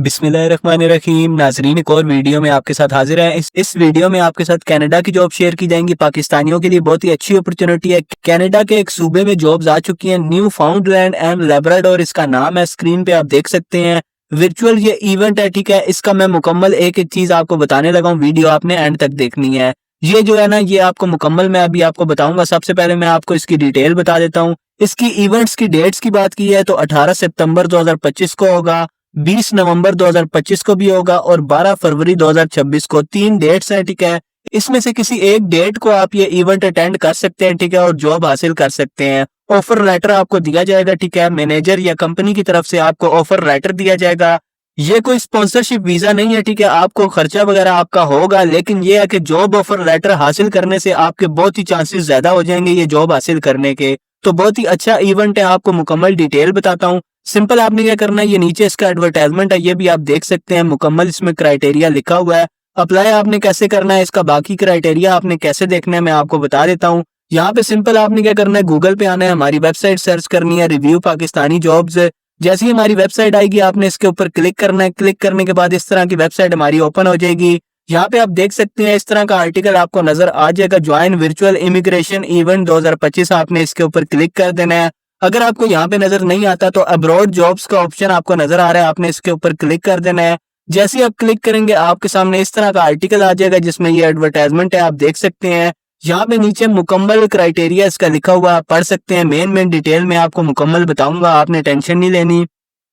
बिस्मिल्लाहिर्रहमानिर्रहीम नाजरीन, एक और वीडियो में आपके साथ हाजिर है। इस वीडियो में आपके साथ कनाडा की जॉब शेयर की जाएंगी। पाकिस्तानियों के लिए बहुत ही अच्छी अपॉर्चुनिटी है। कनाडा के एक सूबे में जॉब्स आ चुकी हैं, न्यू फाउंडलैंड एंड लेब्राडोर इसका नाम है। स्क्रीन पे आप देख सकते हैं, वर्चुअल ये इवेंट है, ठीक है। इसका मैं मुकम्मल एक एक चीज आपको बताने लगा हूँ, वीडियो आपने एंड तक देखनी है। ये जो है ना, ये आपको मुकम्मल मैं अभी आपको बताऊंगा। सबसे पहले मैं आपको इसकी डिटेल बता देता हूँ। इसकी इवेंट्स की डेट्स की बात की है तो 18 सितंबर 2025 को होगा, 20 नवंबर 2025 को भी होगा और 12 फरवरी 2026 को। 3 डेट्स हैं, ठीक है। इसमें से किसी एक डेट को आप ये इवेंट अटेंड कर सकते हैं, ठीक है, और जॉब हासिल कर सकते हैं। ऑफर लेटर आपको दिया जाएगा, ठीक है। मैनेजर या कंपनी की तरफ से आपको ऑफर लेटर दिया जाएगा। ये कोई स्पॉन्सरशिप वीजा नहीं है, ठीक है। आपको खर्चा वगैरह आपका होगा, लेकिन ये है कि जॉब ऑफर लेटर हासिल करने से आपके बहुत ही चांसेस ज्यादा हो जाएंगे ये जॉब हासिल करने के। तो बहुत ही अच्छा इवेंट है, आपको मुकम्मल डिटेल बताता हूँ। सिंपल आपने क्या करना है, ये नीचे इसका एडवर्टाइजमेंट है, ये भी आप देख सकते हैं। मुकम्मल इसमें क्राइटेरिया लिखा हुआ है। अप्लाई आपने कैसे करना है, इसका बाकी क्राइटेरिया आपने कैसे देखना है, मैं आपको बता देता हूँ। यहाँ पे सिंपल आपने क्या करना है, गूगल पे आना है, हमारी वेबसाइट सर्च करनी है, रिव्यू पाकिस्तानी जॉब्स। जैसे ही हमारी वेबसाइट आएगी आपने इसके ऊपर क्लिक करना है। क्लिक करने के बाद इस तरह की वेबसाइट हमारी ओपन हो जाएगी। यहाँ पे आप देख सकते हैं इस तरह का आर्टिकल आपको नजर आ जाएगा, ज्वाइन वर्चुअल इमिग्रेशन इवेंट 2025। आपने इसके ऊपर क्लिक कर देना है। अगर आपको यहाँ पे नजर नहीं आता तो अब्रॉड जॉब्स का ऑप्शन आपको नजर आ रहा है, आपने इसके ऊपर क्लिक कर देना है। जैसे ही आप क्लिक करेंगे आपके सामने इस तरह का आर्टिकल आ जाएगा जिसमें ये एडवर्टाइजमेंट है, आप देख सकते हैं। यहाँ पे नीचे मुकम्मल क्राइटेरिया इसका लिखा हुआ आप पढ़ सकते हैं। मेन डिटेल में आपको मुकम्मल बताऊंगा, आपने टेंशन नहीं लेनी।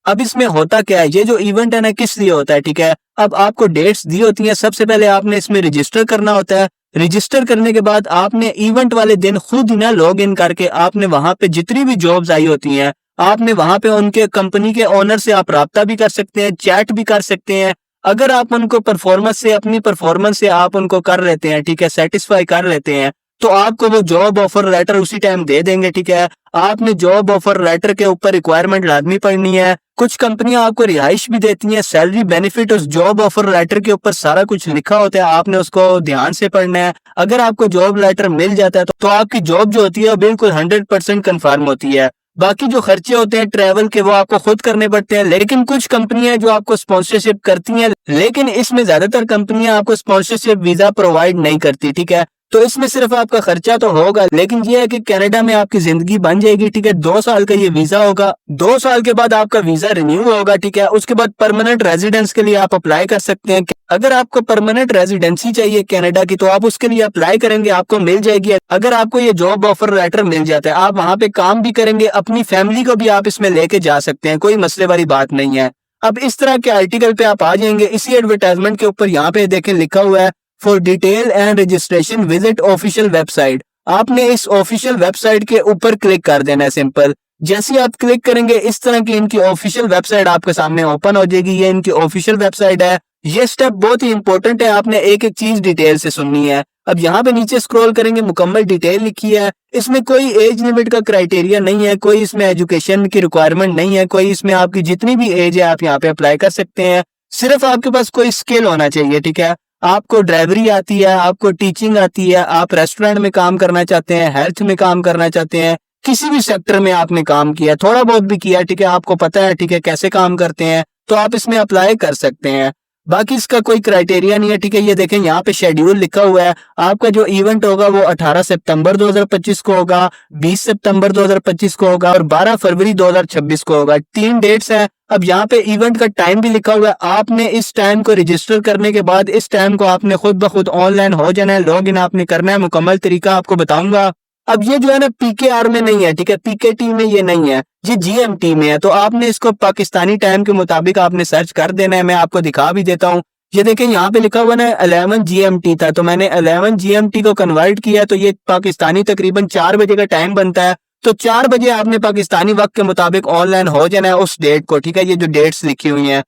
अब इसमें होता क्या है, ये जो इवेंट है ना किस लिए होता है, ठीक है। अब आपको डेट्स दी होती हैं, सबसे पहले आपने इसमें रजिस्टर करना होता है। रजिस्टर करने के बाद आपने इवेंट वाले दिन खुद ही ना लॉग इन करके आपने वहां पे जितनी भी जॉब्स आई होती हैं आपने वहां पे उनके कंपनी के ओनर से आप राब्ता भी कर सकते हैं, चैट भी कर सकते हैं। अगर आप उनको अपनी परफॉर्मेंस से आप उनको कर लेते हैं, ठीक है, सेटिस्फाई कर लेते हैं, तो आपको वो जॉब ऑफर लेटर उसी टाइम दे देंगे, ठीक है। आपने जॉब ऑफर लेटर के ऊपर रिक्वायरमेंट लाजमी पढ़नी है। कुछ कंपनियां आपको रिहाइश भी देती हैं, सैलरी बेनिफिट उस जॉब ऑफर लेटर के ऊपर सारा कुछ लिखा होता है, आपने उसको ध्यान से पढ़ना है। अगर आपको जॉब लेटर मिल जाता है तो आपकी जॉब जो होती है वो बिल्कुल 100% कन्फर्म होती है। बाकी जो खर्चे होते हैं ट्रैवल के वो आपको खुद करने पड़ते हैं। लेकिन कुछ कंपनियां जो आपको स्पॉन्सरशिप करती हैं, लेकिन इसमें ज्यादातर कंपनियां आपको स्पॉन्सरशिप वीजा प्रोवाइड नहीं करती, ठीक है। तो इसमें सिर्फ आपका खर्चा तो होगा, लेकिन ये है कि कनाडा में आपकी जिंदगी बन जाएगी, ठीक है। 2 साल का ये वीजा होगा, 2 साल के बाद आपका वीजा रिन्यू होगा, ठीक है। उसके बाद परमानेंट रेजिडेंस के लिए आप अप्लाई कर सकते हैं। अगर आपको परमानेंट रेजिडेंसी चाहिए कनाडा की तो आप उसके लिए अप्लाई करेंगे, आपको मिल जाएगी। अगर आपको ये जॉब ऑफर लेटर मिल जाता है आप वहां पे काम भी करेंगे, अपनी फैमिली को भी आप इसमें लेके जा सकते हैं, कोई मसले वाली बात नहीं है। अब इस तरह के आर्टिकल पे आप आ जाएंगे, इसी एडवर्टाइजमेंट के ऊपर यहाँ पे देखें लिखा हुआ है, for detail and registration visit official website. आपने इस ऑफिशियल वेबसाइट के ऊपर क्लिक कर देना है, सिंपल। जैसे ही आप क्लिक करेंगे इस तरह की इनकी ऑफिशियल वेबसाइट आपके सामने ओपन हो जाएगी। ये इनकी ऑफिशियल वेबसाइट है। ये स्टेप बहुत ही इंपॉर्टेंट है, आपने एक एक चीज डिटेल से सुननी है। अब यहाँ पे नीचे स्क्रॉल करेंगे, मुकम्मल डिटेल लिखी है। इसमें कोई एज लिमिट का क्राइटेरिया नहीं है, कोई इसमें एजुकेशन की रिक्वायरमेंट नहीं है, कोई इसमें आपकी जितनी भी एज है आप यहाँ पे अप्लाई कर सकते हैं। सिर्फ आपके पास कोई स्किल होना चाहिए, ठीक है। आपको ड्राइवरी आती है, आपको टीचिंग आती है, आप रेस्टोरेंट में काम करना चाहते हैं, हेल्थ में काम करना चाहते हैं, किसी भी सेक्टर में आपने काम किया, थोड़ा बहुत भी किया, ठीक है, आपको पता है, ठीक है, कैसे काम करते हैं, तो आप इसमें अप्लाई कर सकते हैं। बाकी इसका कोई क्राइटेरिया नहीं है, ठीक है। ये देखें यहाँ पे शेड्यूल लिखा हुआ है। आपका जो इवेंट होगा वो 18 सितंबर 2025 को होगा, 20 सितंबर 2025 को होगा और 12 फरवरी 2026 को होगा। 3 डेट्स हैं। अब यहाँ पे इवेंट का टाइम भी लिखा हुआ है। आपने इस टाइम को रजिस्टर करने के बाद इस टाइम को आपने खुद ब खुद ऑनलाइन हो जाना है, लॉग इन आपने करना है। मुकम्मल तरीका आपको बताऊंगा। अब ये जो है ना पीकेआर में नहीं है, ठीक है, पीकेटी में ये नहीं है, ये जीएमटी में है। तो आपने इसको पाकिस्तानी टाइम के मुताबिक आपने सर्च कर देना है। मैं आपको दिखा भी देता हूँ। ये देखें यहाँ पे लिखा हुआ ना 11 जीएमटी था, तो मैंने 11 जीएमटी को कन्वर्ट किया, तो ये पाकिस्तानी तकरीबन 4 बजे का टाइम बनता है। तो 4 बजे आपने पाकिस्तानी वक्त के मुताबिक ऑनलाइन हो जाना है उस डेट को, ठीक है। ये जो डेट्स लिखी हुई हैं,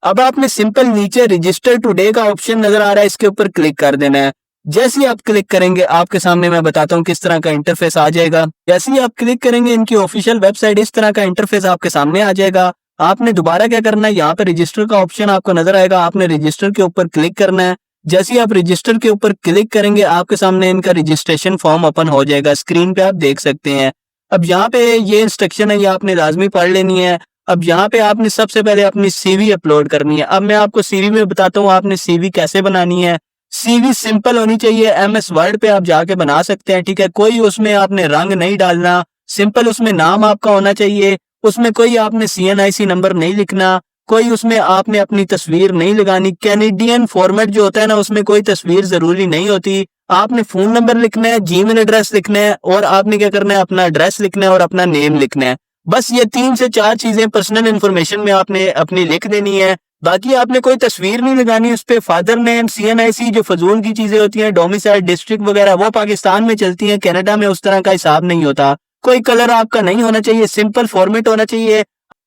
अब आपने सिंपल नीचे रजिस्टर टुडे का ऑप्शन नजर आ रहा है, इसके ऊपर क्लिक कर देना है। जैसे ही आप क्लिक करेंगे आपके सामने मैं बताता हूँ किस तरह का इंटरफेस आ जाएगा। जैसे ही आप क्लिक करेंगे इनकी ऑफिशियल वेबसाइट, इस तरह का इंटरफेस आपके सामने आ जाएगा। आपने दोबारा क्या करना है, यहाँ पे रजिस्टर का ऑप्शन आपको नजर आएगा, आपने रजिस्टर के ऊपर क्लिक करना है। जैसे ही आप रजिस्टर के ऊपर क्लिक करेंगे आपके सामने इनका रजिस्ट्रेशन फॉर्म ओपन हो जाएगा, स्क्रीन पे आप देख सकते हैं। अब यहाँ पे ये इंस्ट्रक्शन है, ये आपने लाजमी पढ़ लेनी है। अब यहाँ पे आपने सबसे पहले अपनी सीवी अपलोड करनी है। अब मैं आपको सीवी में बताता हूँ आपने सीवी कैसे बनानी है। सीवी सिंपल होनी चाहिए, एमएस वर्ड पे आप जाके बना सकते हैं, ठीक है। कोई उसमें आपने रंग नहीं डालना, सिंपल उसमें नाम आपका होना चाहिए, उसमें कोई आपने सीएनआईसी नंबर नहीं लिखना, कोई उसमें आपने अपनी तस्वीर नहीं लगानी। कैनेडियन फॉर्मेट जो होता है ना, उसमें कोई तस्वीर जरूरी नहीं होती। आपने फोन नंबर लिखना है, जीमेल एड्रेस लिखना है, और आपने क्या करना है, अपना एड्रेस लिखना है और अपना नेम लिखना है। बस ये 3 से 4 चीजें पर्सनल इन्फॉर्मेशन में आपने अपनी लिख देनी है। बाकी आपने कोई तस्वीर नहीं लगानी उस पे। फादर नेम, सीएनआईसी जो फजूल की चीजें होती हैं, डोमिसाइल, डिस्ट्रिक्ट वगैरह, वो पाकिस्तान में चलती हैं, कनाडा में उस तरह का हिसाब नहीं होता। कोई कलर आपका नहीं होना चाहिए, सिंपल फॉर्मेट होना चाहिए।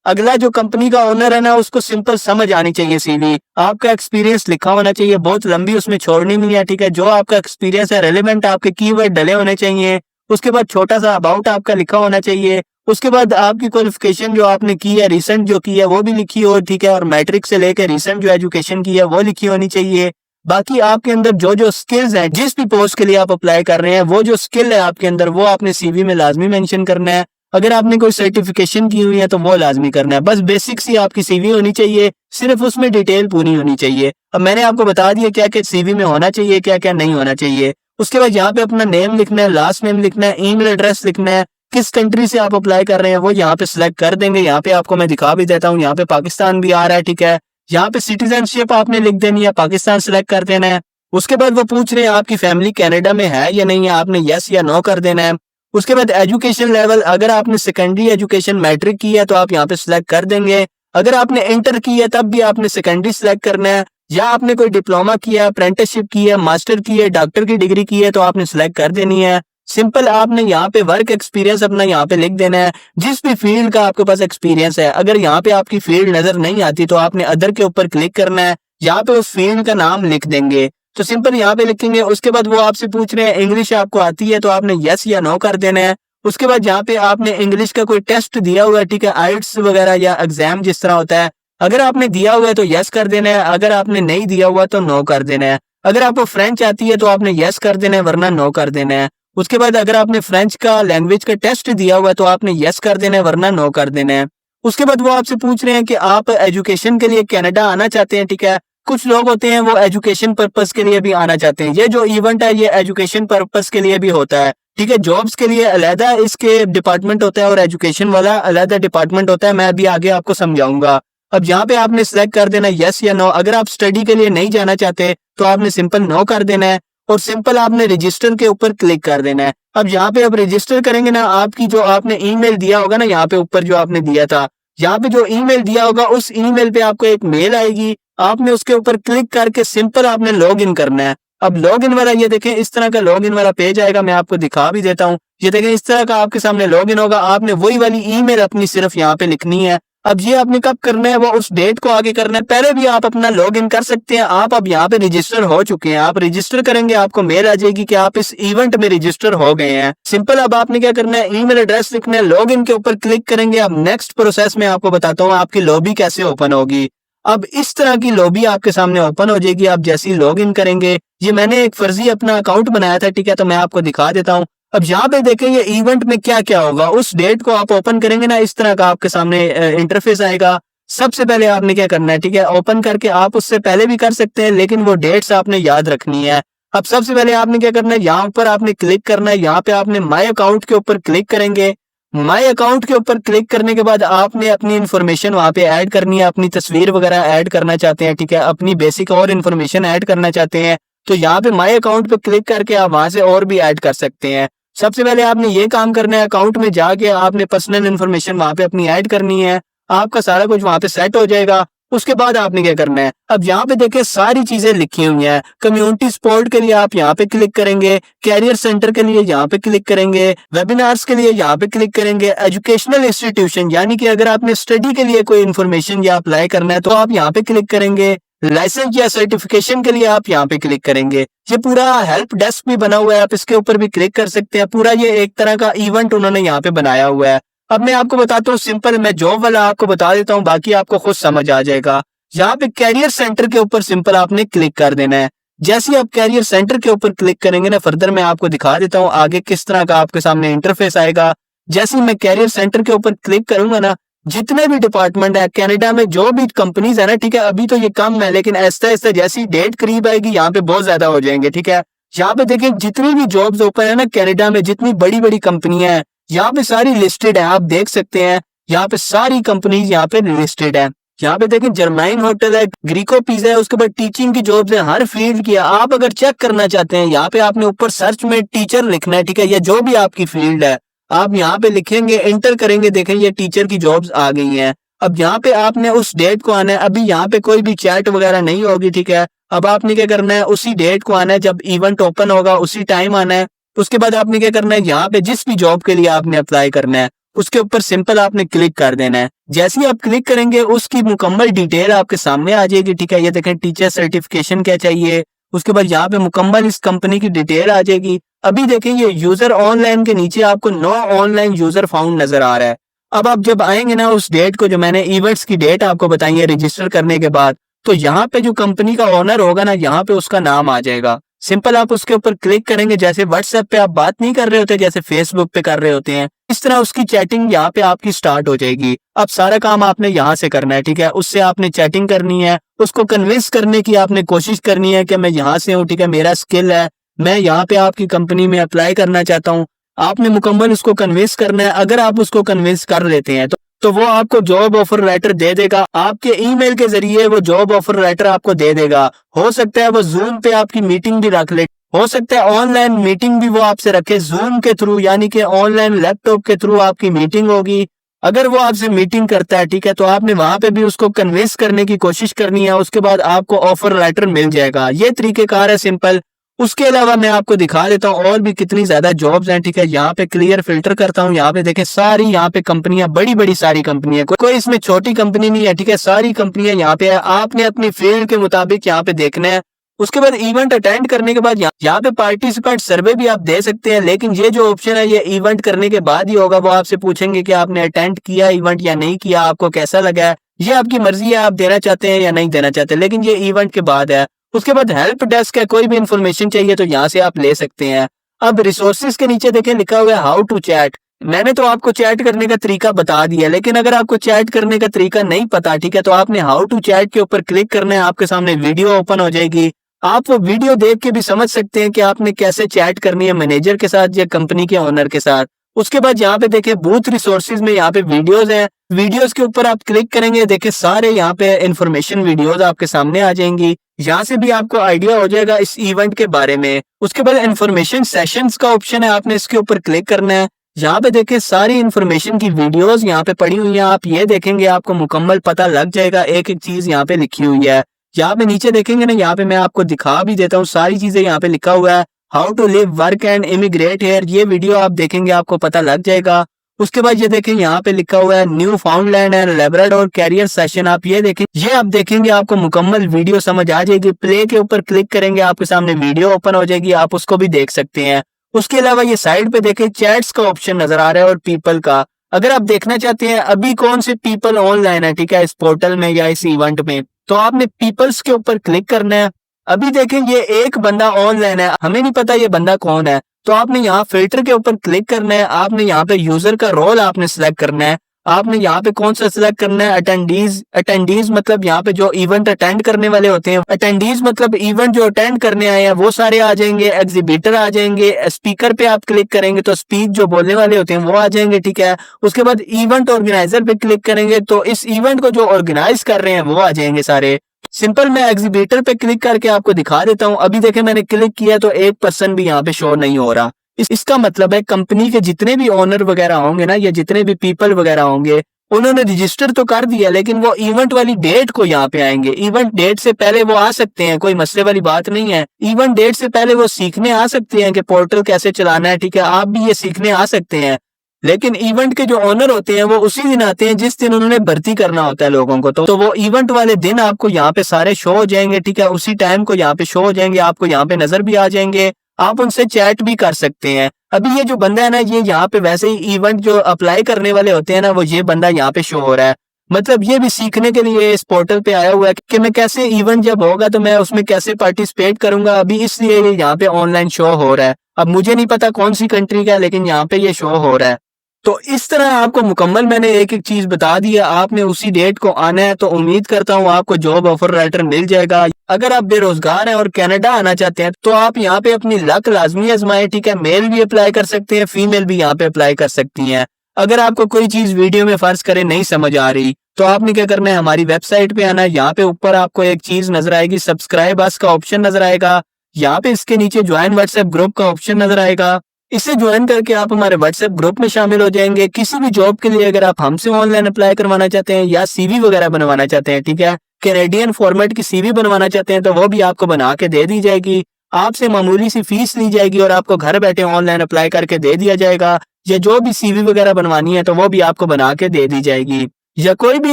अगला जो कंपनी का ओनर है ना, उसको सिंपल समझ आनी चाहिए सीवी। आपका एक्सपीरियंस लिखा होना चाहिए, बहुत लंबी उसमें छोड़नी नहीं है, ठीक है। जो आपका एक्सपीरियंस है, रेलेवेंट आपके कीवर्ड डले होने चाहिए। उसके बाद छोटा सा अबाउट आपका लिखा होना चाहिए। उसके बाद आपकी क्वालिफिकेशन जो आपने की है, रिसेंट जो की है वो भी लिखी हो, ठीक है। और मैट्रिक से लेकर रिसेंट जो एजुकेशन की है वो लिखी होनी चाहिए। बाकी आपके अंदर जो जो स्किल्स हैं, जिस भी पोस्ट के लिए आप अप्लाई कर रहे हैं, वो जो स्किल है आपके अंदर, वो आपने सीवी में लाजमी मेंशन करना है। अगर आपने कोई सर्टिफिकेशन की हुई है तो वो लाजमी करना है। बस बेसिक्स ही आपकी सीवी होनी चाहिए, सिर्फ उसमें डिटेल पूरी होनी चाहिए। अब मैंने आपको बता दिया क्या क्या सीवी में होना चाहिए, क्या क्या नहीं होना चाहिए। उसके बाद यहाँ पे अपना नेम लिखना है, लास्ट नेम लिखना है, ईमेल एड्रेस लिखना है, किस कंट्री से आप अप्लाई कर रहे हैं वो यहाँ पे सिलेक्ट कर देंगे। यहाँ पे आपको मैं दिखा भी देता हूँ, यहाँ पे पाकिस्तान भी आ रहा है, ठीक है। यहाँ पे सिटीजनशिप आपने लिख देनी है, पाकिस्तान सिलेक्ट कर देना है। उसके बाद वो पूछ रहे हैं आपकी फैमिली कनाडा में है या नहीं है, आपने यस या नो कर देना है। उसके बाद एजुकेशन लेवल, अगर आपने सेकेंडरी एजुकेशन मैट्रिक की है तो आप यहाँ पे सिलेक्ट कर देंगे। अगर आपने इंटर की है तब भी आपने सेकेंडरी सिलेक्ट करना है, या आपने कोई डिप्लोमा किया, अप्रेंटिसशिप की है, मास्टर की है, डॉक्टर की डिग्री की है तो आपने सिलेक्ट कर देनी है। सिंपल आपने यहाँ पे वर्क एक्सपीरियंस अपना यहाँ पे लिख देना है, जिस भी फील्ड का आपके पास एक्सपीरियंस है। अगर यहाँ पे आपकी फील्ड नजर नहीं आती तो आपने अदर के ऊपर क्लिक करना है, यहाँ पे उस फील्ड का नाम लिख देंगे। तो सिंपल यहाँ पे लिखेंगे। उसके बाद वो आपसे पूछ रहे हैं इंग्लिश आपको आती है, तो आपने यस या नो कर देना है। उसके बाद यहाँ पे आपने इंग्लिश का कोई टेस्ट दिया हुआ है, ठीक है, आइट्स वगैरह या एग्जाम जिस तरह होता है, अगर आपने दिया हुआ है तो यस कर देना है, अगर आपने नहीं दिया हुआ तो नो कर देना है। अगर आपको फ्रेंच आती है तो आपने यस कर देना है, वरना नो कर देना है। उसके बाद अगर आपने फ्रेंच का लैंग्वेज का टेस्ट दिया हुआ है तो आपने यस कर देना है, वरना नो कर देना है। उसके बाद वो आपसे पूछ रहे हैं कि आप एजुकेशन के लिए कनाडा आना चाहते हैं, ठीक है। कुछ लोग होते हैं वो एजुकेशन पर्पस के लिए भी आना चाहते हैं। ये जो इवेंट है ये एजुकेशन पर्पस के लिए भी होता है, ठीक है। जॉब्स के लिए अलहदा इसके डिपार्टमेंट होता है और एजुकेशन वाला अलहदा डिपार्टमेंट होता है। मैं अभी आगे आपको समझाऊंगा। अब यहाँ पे आपने सिलेक्ट कर देना यस या नो। अगर आप स्टडी के लिए नहीं जाना चाहते तो आपने सिंपल नो कर देना है, और सिंपल आपने रजिस्टर के ऊपर क्लिक कर देना है। अब यहाँ पे आप रजिस्टर करेंगे ना, आपकी जो आपने ईमेल दिया होगा ना, यहाँ पे ऊपर जो आपने दिया था, यहाँ पे जो ईमेल दिया होगा उस ईमेल पे आपको एक मेल आएगी। आपने उसके ऊपर क्लिक करके सिंपल आपने लॉग इन करना है। अब लॉग इन वाला ये देखें, इस तरह का लॉग इन वाला पेज आएगा, मैं आपको दिखा भी देता हूँ। ये देखें इस तरह का आपके सामने लॉग इन होगा। आपने वही वाली ईमेल अपनी सिर्फ यहाँ पे लिखनी है। अब ये आपने कब करना है, वो उस डेट को आगे करना है। पहले भी आप अपना लॉग इन कर सकते हैं। आप अब यहाँ पे रजिस्टर हो चुके हैं, आप रजिस्टर करेंगे, आपको मेल आ जाएगी कि आप इस इवेंट में रजिस्टर हो गए हैं। सिंपल अब आपने क्या करना है, ईमेल एड्रेस लिखना है, लॉग इन के ऊपर क्लिक करेंगे। अब नेक्स्ट प्रोसेस में आपको बताता हूँ आपकी लॉबी कैसे ओपन होगी। अब इस तरह की लॉबी आपके सामने ओपन हो जाएगी। आप जैसे ही लॉग इन करेंगे, ये मैंने एक फर्जी अपना अकाउंट बनाया था, ठीक है, तो मैं आपको दिखा देता हूँ। अब यहाँ पे देखें ये इवेंट में क्या क्या होगा। उस डेट को आप ओपन करेंगे ना, इस तरह का आपके सामने इंटरफेस आएगा। सबसे पहले आपने क्या करना है, ठीक है, ओपन करके आप उससे पहले भी कर सकते हैं, लेकिन वो डेट्स आपने याद रखनी है। अब सबसे पहले आपने क्या करना है, यहाँ ऊपर आपने क्लिक करना है। यहाँ पे आपने माई अकाउंट के ऊपर क्लिक करेंगे। माई अकाउंट के ऊपर क्लिक करने के बाद आपने अपनी इन्फॉर्मेशन वहां पे ऐड करनी है। अपनी तस्वीर वगैरह ऐड करना चाहते हैं, ठीक है, अपनी बेसिक और इन्फॉर्मेशन ऐड करना चाहते हैं, तो यहाँ पे माई अकाउंट पे क्लिक करके आप वहां से और भी ऐड कर सकते हैं। सबसे पहले आपने ये काम करना है, अकाउंट में जाके आपने पर्सनल इन्फॉर्मेशन वहां पे अपनी ऐड करनी है। आपका सारा कुछ वहां पे सेट हो जाएगा। उसके बाद आपने क्या करना है, अब यहाँ पे देखिए सारी चीजें लिखी हुई हैं। कम्युनिटी सपोर्ट के लिए आप यहाँ पे क्लिक करेंगे, कैरियर सेंटर के लिए यहाँ पे क्लिक करेंगे, वेबिनार्स के लिए यहाँ पे क्लिक करेंगे, एजुकेशनल इंस्टीट्यूशन यानी कि अगर आपने स्टडी के लिए कोई इन्फॉर्मेशन या अप्लाई करना है तो आप यहाँ पे क्लिक करेंगे, लाइसेंस या सर्टिफिकेशन के लिए आप यहाँ पे क्लिक करेंगे। ये पूरा हेल्प डेस्क भी बना हुआ है, आप इसके ऊपर भी क्लिक कर सकते हैं। पूरा ये एक तरह का इवेंट उन्होंने यहाँ पे बनाया हुआ है। अब मैं आपको बताता हूँ, सिंपल मैं जॉब वाला आपको बता देता हूँ, बाकी आपको खुद समझ आ जाएगा। यहाँ पे कैरियर सेंटर के ऊपर सिंपल आपने क्लिक कर देना है। जैसे ही आप कैरियर सेंटर के ऊपर क्लिक करेंगे ना, फर्दर मैं आपको दिखा देता हूँ आगे किस तरह का आपके सामने इंटरफेस आएगा। जैसे ही मैं कैरियर सेंटर के ऊपर क्लिक करूंगा ना, जितने भी डिपार्टमेंट है कनाडा में, जो भी कंपनीज है ना, ठीक है, अभी तो ये कम है, लेकिन ऐसा ऐसा जैसी डेट करीब आएगी यहाँ पे बहुत ज्यादा हो जाएंगे, ठीक है। यहाँ पे देखिए जितनी भी जॉब्स ओपन है ना कनाडा में, जितनी बड़ी बड़ी कंपनियां हैं यहाँ पे सारी लिस्टेड है, आप देख सकते हैं यहाँ पे सारी कंपनीज यहाँ पे लिस्टेड है। यहाँ पे देखिए जर्माइन होटल है, ग्रीको पिज्जा है, उसके बाद टीचिंग की जॉब्स है, हर फील्ड की है। आप अगर चेक करना चाहते हैं यहाँ पे आपने ऊपर सर्च में टीचर लिखना है, ठीक है, या जो भी आपकी फील्ड है आप यहाँ पे लिखेंगे, एंटर करेंगे, देखेंगे ये टीचर की जॉब्स आ गई हैं। अब यहाँ पे आपने उस डेट को आना है, अभी यहाँ पे कोई भी चैट वगैरह नहीं होगी, ठीक है। अब आपने क्या करना है, उसी डेट को आना है, जब इवेंट ओपन होगा उसी टाइम आना है। उसके बाद आपने क्या करना है, यहाँ पे जिस भी जॉब के लिए आपने अप्लाई करना है उसके ऊपर सिंपल आपने क्लिक कर देना है। जैसे ही आप क्लिक करेंगे उसकी मुकम्मल डिटेल आपके सामने आ जाएगी, ठीक है। ये देखें टीचर सर्टिफिकेशन क्या चाहिए, उसके बाद यहाँ पे मुकम्मल इस कंपनी की डिटेल आ जाएगी। अभी देखें ये यूजर ऑनलाइन के नीचे आपको नो ऑनलाइन यूजर फाउंड नजर आ रहा है। अब आप जब आएंगे ना उस डेट को, जो मैंने इवेंट्स की डेट आपको बताई है रजिस्टर करने के बाद, तो यहाँ पे जो कंपनी का ओनर होगा ना, यहाँ पे उसका नाम आ जाएगा। सिंपल आप उसके ऊपर क्लिक करेंगे, जैसे व्हाट्सएप पे आप बात नहीं कर रहे होते, जैसे फेसबुक पे कर रहे होते हैं, इस तरह उसकी चैटिंग यहाँ पे आपकी स्टार्ट हो जाएगी। अब सारा काम आपने यहाँ से करना है, ठीक है। उससे आपने चैटिंग करनी है, उसको कन्विंस करने की आपने कोशिश करनी है कि मैं यहाँ से हूँ, ठीक है, मेरा स्किल है, मैं यहाँ पे आपकी कंपनी में अप्लाई करना चाहता हूँ। आपने मुकम्मल उसको कन्विंस करना है। अगर आप उसको कन्विंस कर लेते हैं तो वो आपको जॉब ऑफर लेटर दे देगा, आपके ईमेल के जरिए वो जॉब ऑफर लेटर आपको दे देगा। हो सकता है वो जूम पे आपकी मीटिंग भी रख ले, हो सकता है ऑनलाइन मीटिंग भी वो आपसे रखे जूम के थ्रू, यानी कि ऑनलाइन लैपटॉप के थ्रू आपकी मीटिंग होगी। अगर वो आपसे मीटिंग करता है, ठीक है, तो आपने वहां पे भी उसको कन्विंस करने की कोशिश करनी है। उसके बाद आपको ऑफर लेटर मिल जाएगा। ये तरीकेकार है सिंपल। उसके अलावा मैं आपको दिखा देता हूँ और भी कितनी ज्यादा जॉब्स हैं, ठीक है। यहाँ पे क्लियर फिल्टर करता हूँ, यहाँ पे देखें सारी यहाँ पे कंपनियां, बड़ी बड़ी सारी कंपनियां, कोई इसमें छोटी कंपनी नहीं है, ठीक है, सारी कंपनियां यहाँ पे है। आपने अपनी फील्ड के मुताबिक यहाँ पे देखना है। उसके बाद इवेंट अटेंड करने के बाद यहाँ पे पार्टिसिपेंट सर्वे भी आप दे सकते हैं, लेकिन ये जो ऑप्शन है ये इवेंट करने के बाद ही होगा। वो आपसे पूछेंगे कि आपने अटेंड किया इवेंट या नहीं किया, आपको कैसा लगा है। ये आपकी मर्जी है, आप देना चाहते हैं या नहीं देना चाहते, लेकिन ये इवेंट के बाद है। उसके बाद हेल्प डेस्क है, कोई भी इंफॉर्मेशन चाहिए तो यहाँ से आप ले सकते हैं। अब रिसोर्सेज के नीचे देखें लिखा हुआ है हाउ टू चैट। मैंने तो आपको चैट करने का तरीका बता दिया, लेकिन अगर आपको चैट करने का तरीका नहीं पता, ठीक है, तो आपने हाउ टू चैट के ऊपर क्लिक करना है। आपके सामने वीडियो ओपन हो जाएगी, आप वो वीडियो देख के भी समझ सकते हैं कि आपने कैसे चैट करनी है मैनेजर के साथ या कंपनी के ओनर के साथ। उसके बाद यहाँ पे देखें बूथ रिसोर्सेज में यहाँ पे वीडियोस हैं, वीडियोस के ऊपर आप क्लिक करेंगे, देखें सारे यहाँ पे इंफॉर्मेशन वीडियोस आपके सामने आ जाएंगी। यहाँ से भी आपको आइडिया हो जाएगा इस इवेंट के बारे में। उसके बाद इंफॉर्मेशन सेशंस का ऑप्शन है, आपने इसके ऊपर क्लिक करना है। यहाँ पे देखें सारी इंफॉर्मेशन की वीडियोस यहाँ पे पड़ी हुई है, आप ये देखेंगे आपको मुकम्मल पता लग जाएगा, एक एक चीज यहाँ पे लिखी हुई है। यहाँ पे नीचे देखेंगे ना, यहाँ पे मैं आपको दिखा भी देता हूँ, सारी चीजें यहाँ पे लिखा हुआ है। How to live work and immigrate here, ये वीडियो आप देखेंगे आपको पता लग जाएगा। उसके बाद ये देखें यहाँ पे लिखा हुआ है Newfoundland and Labrador career session, आप ये देखें, ये आप देखेंगे आपको मुकम्मल वीडियो समझ आ जाएगी। प्ले के ऊपर क्लिक करेंगे, आपके सामने वीडियो ओपन हो जाएगी, आप उसको भी देख सकते हैं। उसके अलावा ये साइड पे देखें चैट्स का ऑप्शन नजर आ रहा है और पीपल का। अगर आप देखना चाहते हैं अभी कौन से पीपल ऑनलाइन है, ठीक है, इस पोर्टल में या इस इवेंट में, तो आपने पीपल्स के ऊपर क्लिक करना है। अभी देखें ये एक बंदा ऑनलाइन है, हमें नहीं पता ये बंदा कौन है, तो आपने यहाँ फिल्टर के ऊपर क्लिक करना है। आपने यहाँ पे यूजर का रोल आपने सिलेक्ट करना है। आपने यहाँ पे कौन सा सिलेक्ट करना है, अटेंडीज। अटेंडीज मतलब यहाँ पे जो इवेंट अटेंड करने वाले होते हैं, अटेंडीज मतलब इवेंट जो अटेंड करने आए हैं वो सारे आ जाएंगे। एग्जीबिटर आ जाएंगे, स्पीकर पे आप क्लिक करेंगे तो स्पीच जो बोलने वाले होते हैं वो आ जाएंगे, ठीक है। उसके बाद इवेंट ऑर्गेनाइजर पे क्लिक करेंगे तो इस इवेंट को जो ऑर्गेनाइज कर रहे हैं वो आ जाएंगे सारे। सिंपल मैं एग्जीबिटर पे क्लिक करके आपको दिखा देता हूँ। अभी देखें मैंने क्लिक किया तो एक पर्सन भी यहाँ पे शो नहीं हो रहा। इसका मतलब है कंपनी के जितने भी ओनर वगैरह होंगे ना, या जितने भी पीपल वगैरह होंगे, उन्होंने रजिस्टर तो कर दिया, लेकिन वो इवेंट वाली डेट को यहाँ पे आएंगे। इवेंट डेट से पहले वो आ सकते हैं, कोई मसले वाली बात नहीं है। इवेंट डेट से पहले वो सीखने आ सकते हैं कि पोर्टल कैसे चलाना है, ठीक है, आप भी ये सीखने आ सकते हैं। लेकिन इवेंट के जो ओनर होते हैं वो उसी दिन आते हैं जिस दिन उन्होंने भर्ती करना होता है लोगों को, तो वो इवेंट वाले दिन आपको यहाँ पे सारे शो हो जाएंगे, ठीक है, उसी टाइम को यहाँ पे शो हो जाएंगे, आपको यहाँ पे नजर भी आ जाएंगे, आप उनसे चैट भी कर सकते हैं। अभी ये जो बंदा है ना, ये यहाँ पे वैसे ही इवेंट जो अप्लाई करने वाले होते हैं ना, वो ये बंदा यहाँ पे शो हो रहा है। मतलब ये भी सीखने के लिए इस पोर्टल पे आया हुआ है कि मैं कैसे इवेंट जब होगा तो मैं उसमें कैसे पार्टिसिपेट करूंगा, अभी इसलिए ये यहाँ पे ऑनलाइन शो हो रहा है। अब मुझे नहीं पता कौन सी कंट्री का है, लेकिन यहाँ पे ये शो हो रहा है। तो इस तरह आपको मुकम्मल मैंने एक एक चीज बता दिया, आपने उसी डेट को आना है। तो उम्मीद करता हूँ आपको जॉब ऑफर लेटर मिल जाएगा। अगर आप बेरोजगार हैं और कनाडा आना चाहते हैं तो आप यहाँ पे अपनी लक लाजमी आजमाएं, ठीक है। मेल भी अप्लाई कर सकते हैं, फीमेल भी यहाँ पे अप्लाई कर सकती हैं। अगर आपको कोई चीज वीडियो में फर्ज करे नहीं समझ आ रही तो आपने क्या करना है, हमारी वेबसाइट पे आना है। यहाँ पे ऊपर आपको एक चीज नजर आएगी, सब्सक्राइब अस का ऑप्शन नजर आएगा। यहाँ पे इसके नीचे ज्वाइन व्हाट्सएप ग्रुप का ऑप्शन नजर आएगा। इसे ज्वाइन करके आप हमारे व्हाट्सएप ग्रुप में शामिल हो जाएंगे। किसी भी जॉब के लिए अगर आप हमसे ऑनलाइन अप्लाई करवाना चाहते हैं या सीवी वगैरह बनवाना चाहते हैं, ठीक है, कैनेडियन फॉर्मेट की सीवी बनवाना चाहते हैं तो वो भी आपको बना के दे दी जाएगी। आपसे मामूली सी फीस ली जाएगी और आपको घर बैठे ऑनलाइन अप्लाई करके दे दिया जाएगा। या जो भी सीवी वगैरह बनवानी है तो वो भी आपको बना के दे दी जाएगी। या कोई भी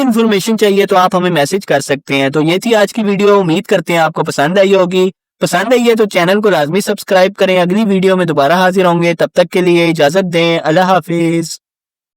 इंफॉर्मेशन चाहिए तो आप हमें मैसेज कर सकते हैं। तो ये थी आज की वीडियो, उम्मीद करते हैं आपको पसंद आई होगी। पसंद आई है तो चैनल को लाजमी सब्सक्राइब करें। अगली वीडियो में दोबारा हाजिर होंगे, तब तक के लिए इजाजत दें। अल्लाह हाफिज।